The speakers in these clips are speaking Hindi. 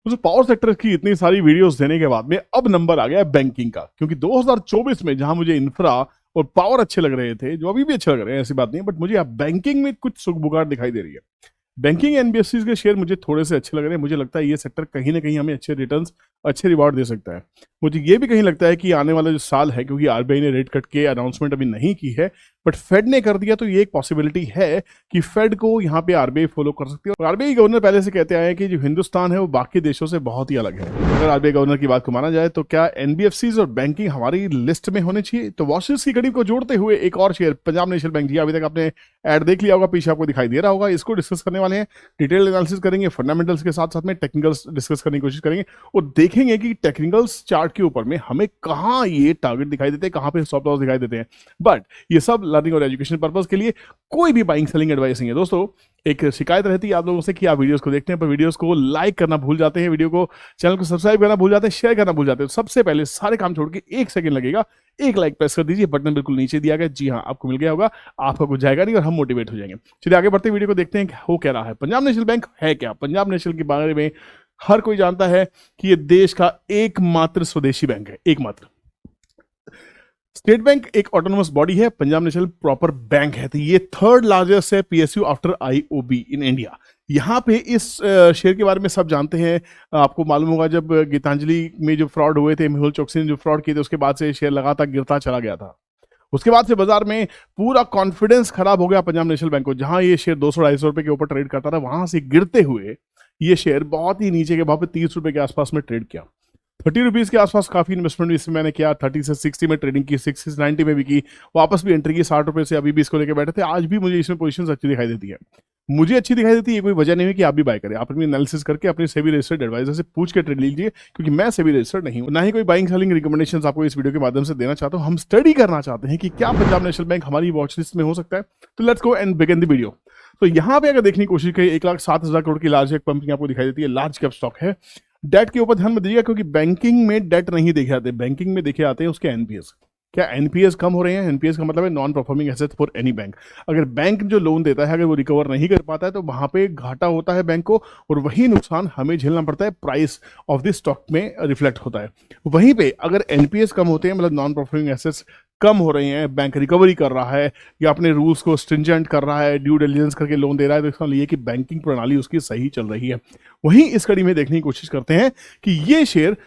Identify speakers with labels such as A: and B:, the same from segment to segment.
A: तो पावर सेक्टर की इतनी सारी वीडियोस देने के बाद में अब नंबर आ गया बैंकिंग का, क्योंकि 2024 में जहां मुझे इंफ्रा और पावर अच्छे लग रहे थे, जो अभी भी अच्छे लग रहे हैं, ऐसी बात नहीं है, बट मुझे अब बैंकिंग में कुछ सुगबुगाहट दिखाई दे रही है। बैंकिंग एनबीएफसीज के शेयर मुझे थोड़े से अच्छे लग रहे हैं। मुझे लगता है ये सेक्टर कहीं ना कहीं हमें अच्छे रिटर्न्स, अच्छे रिवॉर्ड दे सकता है। मुझे ये भी कहीं लगता है कि आने वाला जो साल है, क्योंकि आरबीआई ने रेट कट के अनाउंसमेंट अभी नहीं की है, बट फेड ने कर दिया, तो ये एक पॉसिबिलिटी है कि फेड को यहाँ पे आरबीआई फॉलो कर सकती है। और आरबीआई गवर्नर पहले से कहते आए हैं कि जो हिंदुस्तान है वो बाकी देशों से बहुत ही अलग है। अगर आरबीआई गवर्नर की बात को माना जाए तो क्या एनबीएफसीज और बैंकिंग हमारी लिस्ट में होने चाहिए? तो वॉचेस की कड़ी को जोड़ते हुए एक और शेयर पंजाब नेशनल बैंक, जी अभी तक आपने ऐड देख लिया होगा, पीछे आपको दिखाई दे रहा होगा, इसको डिस्कस करने वाले हैं। डिटेल एनालिसिस करेंगे, फंडामेंटल्स के साथ साथ में टेक्निकल्स डिस्कस करने की कोशिश करेंगे और देखेंगे कि टेक्निकल्स चार्ट के ऊपर में हमें कहाँ ये टारगेट दिखाई देते हैं, कहाँ पे स्टॉप लॉस दिखाई देते हैं। बट ये सब लर्निंग और एजुकेशन पर्पस के लिए, कोई भी बाइंग सेलिंग एडवाइस नहीं है। दोस्तों एक शिकायत रहती है आप लोगों से कि आप वीडियोस को देखते हैं पर वीडियोस को लाइक करना भूल जाते हैं, वीडियो को चैनल को सब्सक्राइब करना भूल जाते हैं, शेयर करना भूल जाते हैं। सबसे पहले सारे काम छोड़ के 1 सेकंड लगेगा, एक लाइक प्रेस कर दीजिए, बटन बिल्कुल नीचे दिया गया, जी हाँ आपको मिल गया होगा, आपका कुछ जाएगा नहीं और हम मोटिवेट हो जाएंगे। चलिए आगे बढ़ते वीडियो को देखते हैं हो क्या रहा है। पंजाब नेशनल बैंक है क्या? पंजाब नेशनल के बारे में हर कोई जानता है कि ये देश का एकमात्र स्वदेशी बैंक है, एकमात्र। स्टेट बैंक एक ऑटोनोमस बॉडी है, पंजाब नेशनल प्रॉपर बैंक है, तो ये थर्ड लार्जेस्ट है PSU after IOB in India. यहाँ पे इस शेयर के बारे में सब जानते हैं। आपको मालूम होगा जब गीतांजलि में जो फ्रॉड हुए थे, मेहुल चोकसी ने जो फ्रॉड किए थे, उसके बाद से शेयर लगातार गिरता चला गया था। उसके बाद से बाजार में पूरा कॉन्फिडेंस खराब हो गया पंजाब नेशनल बैंक को। जहां ये शेयर 200-250 रुपए के ऊपर ट्रेड करता था, वहां से गिरते हुए ये शेयर बहुत ही नीचे के भाव पे 30 रुपए के आसपास में ट्रेड किया। 30 रुपीज़ के आसपास काफ़ी इन्वेस्टमेंट इसमें मैंने किया, 30 से 60 में ट्रेडिंग की, 60 से 90 में भी की, वापस भी एंट्री की 60 रुपए से अभी भी इसको लेके बैठे थे। आज भी मुझे इसमें पोजीशंस अच्छी दिखाई देती है। मुझे अच्छी दिखाई देती है, ये कोई वजह नहीं है कि आप भी बाय करें। आप अपनी एनालिसिस करके अपने सेबी रजिस्टर्ड एडवाइजर से पूछ के ट्रेड लीजिए, क्योंकि मैं सेबी रजिस्टर्ड नहीं हूं, ना ही कोई बाइंग सेलिंग रिकमेंडेशंस आपको इस वीडियो के माध्यम से देना चाहता हूं। हम स्टडी करना चाहते हैं कि क्या पंजाब नेशनल बैंक हमारी वॉच लिस्ट में हो सकता है। तो let's go and begin the video. तो यहाँ पे अगर देखने की कोशिश करें, 1,07,000 करोड़ की लार्ज कैप कंपनी आपको दिखाई देती है, लार्ज कैप स्टॉक है। डेट के ऊपर ध्यान मत दीजिएगा, क्योंकि बैंकिंग में डेट नहीं देखे जाते, बैंकिंग में देखे जाते हैं उसके एनपीएस। क्या एनपीएस कम हो रहे हैं? एनपीएस का मतलब है non performing asset for any bank. अगर बैंक जो लोन देता है, अगर वो रिकवर नहीं कर पाता है, तो वहां पे घाटा होता है बैंक को, और वही नुकसान हमें झेलना पड़ता है, प्राइस ऑफ द स्टॉक में रिफ्लेक्ट होता है। वहीं पे अगर एनपीएस कम होते हैं, मतलब नॉन परफॉर्मिंग एसेट्स कम हो रहे हैं, बैंक रिकवरी कर रहा है या अपने रूल्स को स्ट्रिंजेंट कर रहा है, ड्यू डिलिजेंस करके लोन दे रहा है, तो इसका लिए कि बैंकिंग प्रणाली उसकी सही चल रही है। वहीं इस कड़ी में देखने की कोशिश करते हैं कि ये शेयर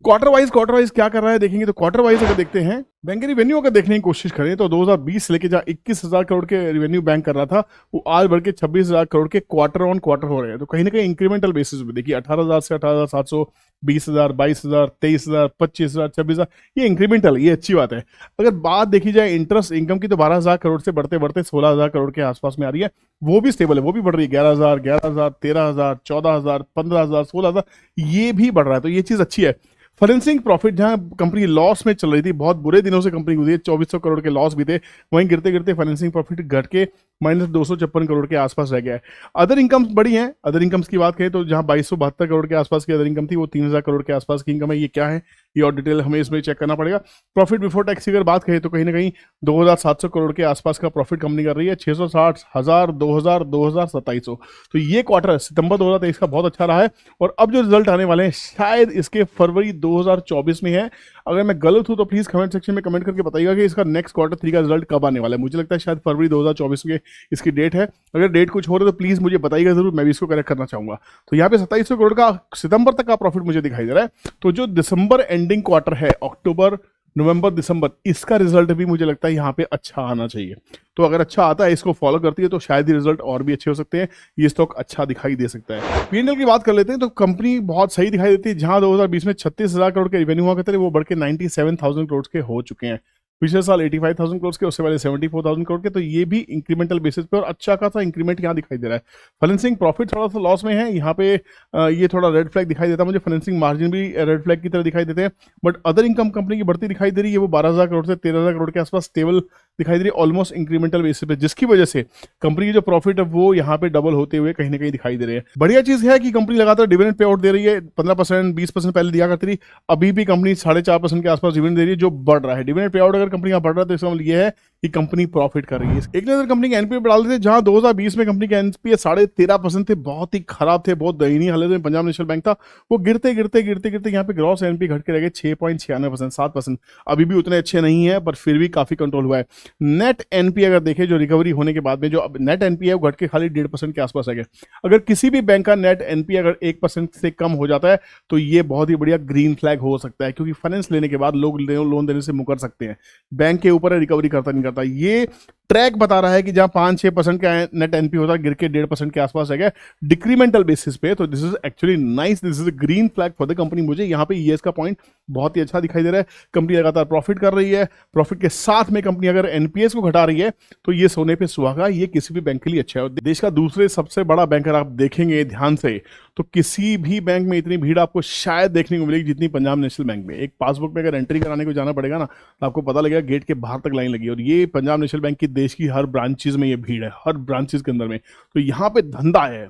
A: क्वार्टर वाइज क्या कर रहा है, देखेंगे तो क्वार्टर वाइज अगर देखते हैं, बैंक रिवेन्यू अगर देखने की कोशिश करें तो 2020 से लेके जहाँ 21,000 करोड़ के रिवेन्यू बैंक कर रहा था, वो आज बढ़ के 26,000 करोड़ के क्वार्टर ऑन क्वार्टर हो रहे हैं। तो कहीं ना कहीं इंक्रीमेंटल बेसिस पे देखिए, 18,000 से 18,700, 20,000, 22,000, 23,000, 25,000, 26,000, ये इंक्रीमेंटल, ये अच्छी बात है। अगर बात देखी जाए इंटरेस्ट इनकम की, तो 12,000 करोड़ से बढ़ते बढ़ते 16,000 करोड़ के आसपास में आ रही है। वो भी स्टेबल है, वो भी बढ़ रही है, 11,000, 13,000, 14,000, 15,000, 16,000, ये भी बढ़ रहा है, तो ये चीज अच्छी है। फाइनेंसिंग प्रॉफिट, जहां कंपनी लॉस में चल रही थी, बहुत बुरे दिनों से कंपनी गुजरी, 2400 करोड़ के लॉस भी थे, वहीं गिरते गिरते फाइनेंसिंग प्रॉफिट घट के -256 करोड़ के आसपास रह गया है। अदर इनकम्स बड़ी हैं। अदर इनकम्स की बात करें तो जहां 2272 करोड़ के आसपास की अदर इनकम थी, वो 3,000 करोड़ के आसपास की इनकम है। ये क्या है, ये और डिटेल हमें इसमें चेक करना पड़ेगा। प्रॉफिट बिफोर टैक्स की अगर बात करें तो कहीं ना कहीं 2,700 करोड़ के आसपास का प्रॉफिट कंपनी कर रही है। 660, 1000, 2,000, 2,000, 2,700। तो ये क्वार्टर सितंबर 2023 का बहुत अच्छा रहा है, और अब जो रिजल्ट आने वाले हैं शायद इसके फरवरी 2024 में है। अगर मैं गलत हूं तो प्लीज कमेंट सेक्शन में कमेंट करके बताइएगा कि इसका नेक्स्ट क्वार्टर 3 का रिजल्ट कब आने वाला है। मुझे लगता है शायद फरवरी 2024 में इसकी डेट है। अगर डेट कुछ हो रहा है तो प्लीज मुझे बताइएगा जरूर, मैं भी इसको करेक्ट करना चाहूंगा। तो यहाँ पे 2700 करोड़ का सितंबर तक का प्रॉफिट मुझे दिखाई दे रहा है। तो जो दिसंबर एंडिंग क्वार्टर है, अक्टूबर, नवंबर, दिसंबर, इसका रिजल्ट भी मुझे लगता है यहाँ पे अच्छा आना चाहिए। तो अगर अच्छा आता है, इसको फॉलो करती है, तो शायद ही रिजल्ट और भी अच्छे हो सकते हैं, ये स्टॉक अच्छा दिखाई दे सकता है। पीएनएल की बात कर लेते हैं तो कंपनी बहुत सही दिखाई देती है। जहां 2020 में 36,000 करोड़ के रेवेन्यू हुआ करते थे, वो बढ़ के 97,000 करोड़ के हो चुके हैं। पिछले साल 85,000 करोड़ के, उससे पहले 74,000 करोड़ के, तो ये भी इंक्रीमेंटल बेसिस पे और अच्छा खासा इंक्रीमेंट यहाँ दिखाई दे रहा है। फाइनेंसिंग प्रॉफिट थोड़ा सा लॉस में है, यहाँ पे ये थोड़ा रेड फ्लैग दिखाई देता है मुझे। फाइनेंसिंग मार्जिन भी रेड फ्लैग की तरह दिखाई देते हैं, बट अदर इनकम कंपनी की बढ़ती दिखाई दे रही है। वो 12,000 करोड़ से 13,000 करोड़ के आसपास स्टेबल दिखाई दे रही है, ऑलमोस्ट इंक्रीमेंटल बेसिस पे, जिसकी वजह से कंपनी की जो प्रॉफिट है वो यहाँ पे डबल होते हुए कहीं ना कहीं दिखाई दे रहे हैं। बढ़िया चीज है कि कंपनी लगातार डिविडेंड पे आउट दे रही है। 15%, 20% पहले दिया करती थी, अभी भी कंपनी 4.5% के आसपास डिविडेंड दे रही है, जो बढ़ रहा है। डिविडेंड पे आउट अगर कंपनी का बढ़ रहा है तो इसका मतलब ये है कि कंपनी प्रॉफिट कर रही है। एक नजर कंपनी के एनपीए पर डाल देते हैं, जहां 2020 में कंपनी के एनपीए 13.5% थे, बहुत ही खराब थे, बहुत दयनीय हालत में पंजाब नेशनल बैंक था। वो गिरते गिरते गिरते गिरते यहाँ पे ग्रॉस एनपीए घट के रह गए 6.96%, 7%। अभी भी उतने अच्छे नहीं है, पर फिर भी काफी कंट्रोल हुआ है। नेट एनपीए अगर देखें, जो रिकवरी होने के बाद में जो नेट एनपीए है वो घट के खाली 1.5% के आसपास है। अगर किसी भी बैंक का नेट एनपीए अगर 1% से कम हो जाता है तो ये बहुत ही बढ़िया ग्रीन फ्लैग हो सकता है, क्योंकि फाइनेंस लेने के बाद लोग लोन देने से मुकर सकते हैं। बैंक के ऊपर रिकवरी करता नहीं करता। ये ट्रैक बता रहा है कि जहां 5-6% का नेट एनपी होता है, गिर के 1.5% के आसपास है डिक्रीमेंटल बेसिस पे। तो this is actually nice, this is a green flag for the company. मुझे यहाँ पे ईएस का पॉइंट बहुत ही अच्छा दिखाई दे रहा है। कंपनी लगातार प्रॉफिट कर रही है, प्रॉफिट के साथ में कंपनी अगर एनपीएस को घटा रही है तो ये सोने पे सुहागा, ये किसी भी बैंक के लिए अच्छा है। देश का दूसरे सबसे बड़ा बैंक अगर आप देखेंगे ध्यान से तो किसी भी बैंक में इतनी भीड़ आपको शायद देखने को मिलेगी जितनी पंजाब नेशनल बैंक में। एक पासबुक में अगर एंट्री कराने को जाना पड़ेगा ना तो आपको पता लगेगा गेट के बाहर तक लाइन लगी है। और ये पंजाब नेशनल बैंक की देश की हर ब्रांचेज में ये भीड़ है, हर ब्रांचेज के अंदर में। तो यहाँ पे धंधा है,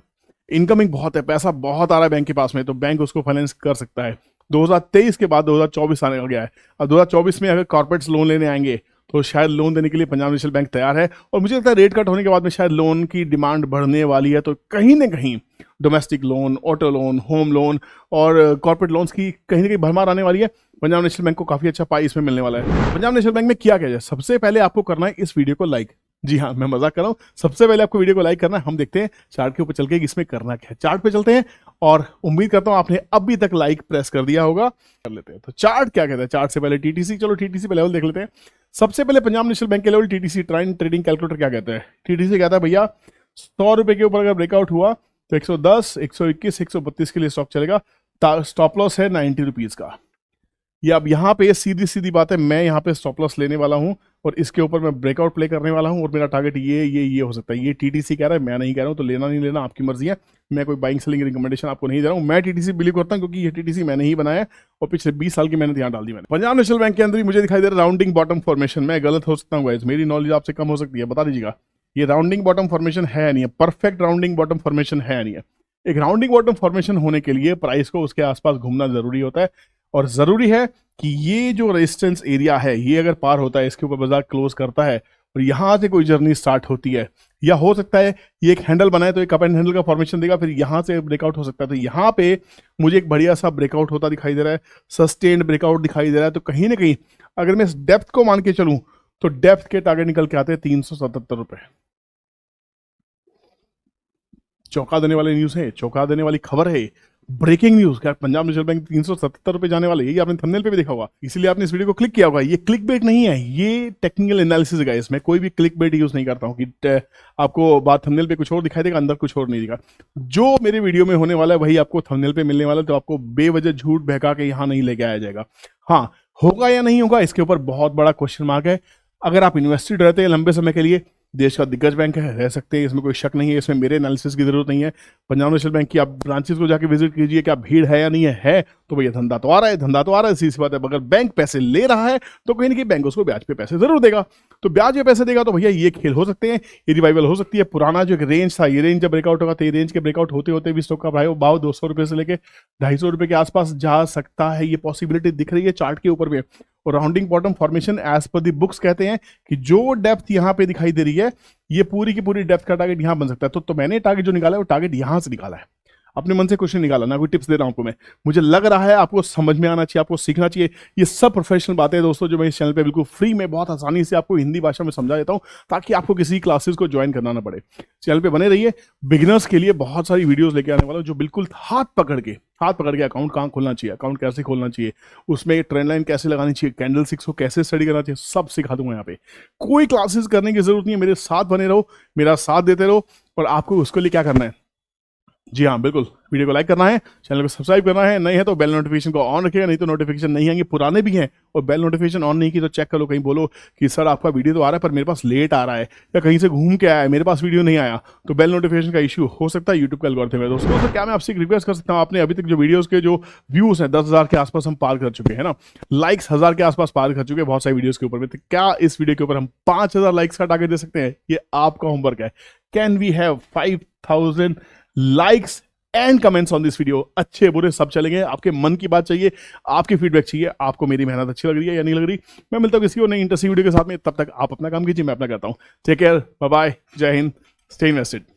A: इनकमिंग बहुत है, पैसा बहुत आ रहा है बैंक के पास में, तो बैंक उसको फाइनेंस कर सकता है। 2023 के बाद 2024 आने लग गया है। अब 2024 में अगर कॉर्पोरेट्स लोन लेने आएंगे तो शायद लोन देने के लिए पंजाब नेशनल बैंक तैयार है। और मुझे लगता है रेट कट होने के बाद में शायद लोन की डिमांड बढ़ने वाली है। तो कहीं ना कहीं domestic loan, auto loan, home loan और कॉर्पोरेट लोन्स की कहीं ना कहीं भरमार आने वाली है। पंजाब नेशनल बैंक को काफी अच्छा पाई इसमें मिलने वाला है। पंजाब नेशनल बैंक में क्या जाए, सबसे पहले आपको करना है इस वीडियो को लाइक। जी हाँ, मैं मजाक कर रहा हूँ, सबसे पहले आपको वीडियो को लाइक करना है। हम देखते हैं चार्ट के ऊपर चल के इसमें करना क्या है। चार्ट पे चलते हैं और उम्मीद करता हूँ आपने अभी तक लाइक प्रेस कर दिया होगा। कर लेते हैं तो चार्ट क्या कहता है। चार्ट से पहले टीटीसी, चलो टीटीसी पे लेवल देख लेते हैं। सबसे पहले पंजाब नेशनल बैंक के लेवल टीटीसी ट्रेडिंग कैलकुलेटर क्या कहता है। टीटीसी कहता है भैया 100 रुपए के ऊपर अगर ब्रेकआउट हुआ तो 110, 121, 132 के लिए स्टॉक चलेगा। स्टॉप लॉस है 90 रुपीज का। ये अब यहाँ पे सीधी सीधी बात है, मैं यहाँ पे स्टॉप लॉस लेने वाला हूँ और इसके ऊपर मैं ब्रेकआउट प्ले करने वाला हूँ और मेरा टारगेट ये हो सकता है। ये टीटीसी कह रहा है, मैं नहीं कह रहा हूँ, तो लेना नहीं लेना आपकी मर्जी है। मैं कोई बाइंग सेलिंग रिकमेंडेशन आपको नहीं दे रहा हूँ। मैं टीटीसी बिलीव करता हूँ क्योंकि ये टीटीसी मैंने ही बनाया और पिछले 20 साल की मेहनत यहाँ डाल दी मैंने। पंजाब नेशनल बैंक के अंदर ही मुझे दिखाई दे रहा है राउंडिंग बॉटम फॉर्मेशन। मैं गलत हो सकता हूँ गाइस, मेरी नॉलेज आपसे कम हो सकती है, बता दीजिएगा। ये राउंडिंग बॉटम फॉर्मेशन है नहीं है, परफेक्ट राउंडिंग बॉटम फॉर्मेशन है नहीं है। एक राउंडिंग बॉटम फॉर्मेशन होने के लिए प्राइस को उसके आसपास घूमना जरूरी होता है और जरूरी है कि ये जो रेजिस्टेंस एरिया है ये अगर पार होता है, इसके ऊपर बाजार क्लोज करता है और यहां से कोई जर्नी स्टार्ट होती है, या हो सकता है ये एक हैंडल बनाए तो एक अप एंड हैंडल का फॉर्मेशन देगा, फिर यहां से ब्रेकआउट हो सकता है। तो यहां पे मुझे एक बढ़िया सा ब्रेकआउट होता दिखाई दे रहा है, सस्टेन्ड ब्रेकआउट दिखाई दे रहा है। तो कहीं ना कहीं अगर मैं इस डेप्थ को मान के चलूं तो डेप्थ के टारगेट निकल के आते हैं 377 रुपए। चौंका देने वाली न्यूज है, चौंका देने वाली खबर है, ब्रेकिंग न्यूज। क्या पंजाब नेशनल बैंक 377 रुपए जाने वाले, ये आपने थंबनेल पे भी देखा होगा, इसीलिए आपने इस वीडियो को क्लिक किया होगा। ये क्लिक बेट नहीं है, ये टेक्निकल एनालिसिस है। इसमें कोई भी क्लिक बेट यूज नहीं करता हूँ कि आपको बात थंबनेल पे कुछ और दिखाई देगा, अंदर कुछ और नहीं दिखा। जो मेरे वीडियो में होने वाला है वही आपको थंबनेल पे मिलने वाला है। तो आपको बेवजह झूठ बहका के यहाँ नहीं लेके आया जाएगा। हाँ, होगा या नहीं होगा इसके ऊपर बहुत बड़ा क्वेश्चन मार्क है। अगर आप इन्वेस्टेड रहते हैं लंबे समय के लिए, देश का दिग्गज बैंक है, रह सकते हैं, इसमें कोई शक नहीं है। इसमें मेरे एनालिसिस की जरूरत नहीं है। पंजाब नेशनल बैंक की आप ब्रांचेस को जाके विजिट कीजिए, क्या भीड़ है या नहीं है तो भैया धंधा तो आ रहा है, धंधा तो आ रहा है, सीधी सी बात है। अगर बैंक पैसे ले रहा है तो कहीं ना कहीं बैंक उसको ब्याज पे पैसे जरूर देगा। तो ब्याज पे पैसे देगा तो भैया ये खेल हो सकते हैं, ये रिवाइवल हो सकती है। पुराना जो एक रेंज था, ये रेंज जब ब्रेकआउट होगा तो ये रेंज के ब्रेकआउट होते होते भी स्टॉक का भाव 200 रुपए से लेके 250 रुपए के आसपास जा सकता है। ये पॉसिबिलिटी दिख रही है चार्ट के ऊपर में। और rounding bottom formation as per दी बुक्स कहते हैं कि जो डेप्थ यहां पे दिखाई दे रही है ये पूरी की पूरी डेप्थ का टारगेट यहां बन सकता है। तो मैंने टारगेट जो निकाला है वो टारगेट यहां से निकाला है, अपने मन से कुछ नहीं निकाला, ना कोई टिप्स दे रहा हूं आपको मैं। मुझे लग रहा है आपको समझ में आना चाहिए, आपको सीखना चाहिए। ये सब प्रोफेशनल बातें दोस्तों जो मैं इस चैनल पे बिल्कुल फ्री में बहुत आसानी से आपको हिंदी भाषा में समझा देता हूं, ताकि आपको किसी क्लासेस को ज्वाइन करना ना पड़े। चैनल पे बने रहिए। बिगिनर्स के लिए बहुत सारी वीडियोस लेके आने वाला हूं जो बिल्कुल हाथ पकड़ के अकाउंट कहाँ खोलना चाहिए, अकाउंट कैसे खोलना चाहिए, उसमें ट्रेंड लाइन कैसे लगानी चाहिए, कैंडल स्टिक्स को कैसे स्टडी करना चाहिए, सब सिखा दूंगा यहाँ पे। कोई क्लासेस करने की जरूरत नहीं है, मेरे साथ बने रहो, मेरा साथ देते रहो। और आपको उसके लिए क्या करना है, जी हाँ बिल्कुल, वीडियो को लाइक करना है, चैनल को सब्सक्राइब करना है, नहीं है तो बेल नोटिफिकेशन को ऑन रखिएगा, नहीं तो नोटिफिकेशन नहीं आएंगे। पुराने भी हैं और बेल नोटिफिकेशन ऑन नहीं की तो चेक कर लो, कहीं बोलो कि सर आपका वीडियो तो आ रहा है पर मेरे पास लेट आ रहा है, या कहीं से घूम के आया है मेरे पास वीडियो नहीं आया, तो बेल नोटिफिकेशन का इशू हो सकता है यूट्यूब का एल्गोरिथम है। दोस्तों तो क्या मैं आपसे एक रिक्वेस्ट कर सकता हूँ, आपने अभी तक जो वीडियोस के जो व्यूज हैं 10,000 के आसपास हम पार कर चुके हैं ना, लाइक्स 1000 के आसपास पार कर चुके हैं बहुत सारी वीडियोस के ऊपर में, तो क्या इस वीडियो के ऊपर हम 5000 लाइक्स का टारगेट दे सकते हैं? ये आपका होमवर्क है। Can we have 5000 likes and comments on this video. अच्छे बुरे सब चलेंगे, आपके मन की बात चाहिए, आपकी फीडबैक चाहिए, आपको मेरी मेहनत अच्छी लग रही है या नहीं लग रही। मैं मिलता हूँ किसी और नई इंटरेस्टिंग वीडियो के साथ में, तब तक आप अपना काम कीजिए, मैं अपना करता हूँ। टेक केयर, बाय बाय, जय हिंद, स्टे इन्वेस्टेड।